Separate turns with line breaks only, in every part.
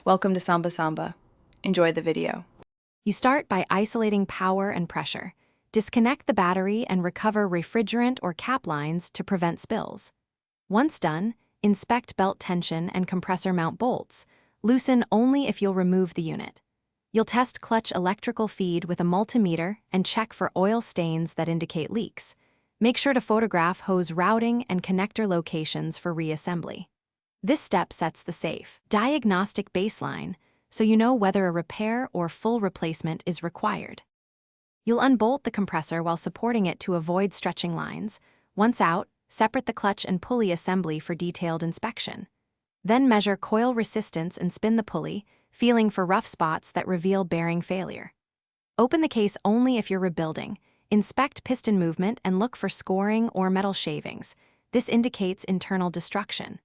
Welcome to Samba Samba. Enjoy the video.
You start by isolating power and pressure. Disconnect the battery and recover refrigerant or cap lines to prevent spills. Once done, inspect belt tension and compressor mount bolts. Loosen only if you'll remove the unit. You'll test clutch electrical feed with a multimeter and check for oil stains that indicate leaks. Make sure to photograph hose routing and connector locations for reassembly. This step sets the safe, diagnostic baseline, so you know whether a repair or full replacement is required. You'll unbolt the compressor while supporting it to avoid stretching lines. Once out, separate the clutch and pulley assembly for detailed inspection. Then measure coil resistance and spin the pulley, feeling for rough spots that reveal bearing failure. Open the case only if you're rebuilding. Inspect piston movement and look for scoring or metal shavings. This indicates internal destruction.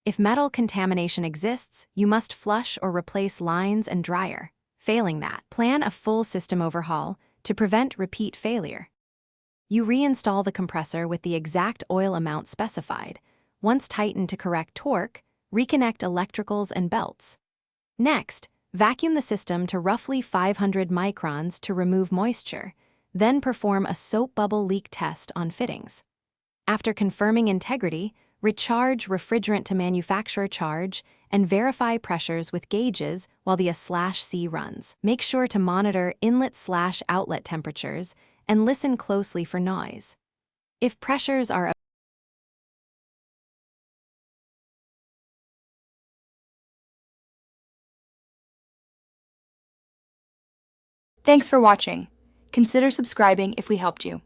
If metal contamination exists, you must flush or replace lines and dryer. Failing that, plan a full system overhaul to prevent repeat failure. You reinstall the compressor with the exact oil amount specified. Once tightened to correct torque, reconnect electricals and belts. Next, vacuum the system to roughly 500 microns to remove moisture, then perform a soap bubble leak test on fittings. After confirming integrity, recharge refrigerant to manufacturer charge and verify pressures with gauges while the A/C runs. Make sure to monitor inlet/outlet temperatures and listen closely for noise. If pressures are
Thanks for watching. Consider subscribing if we helped you.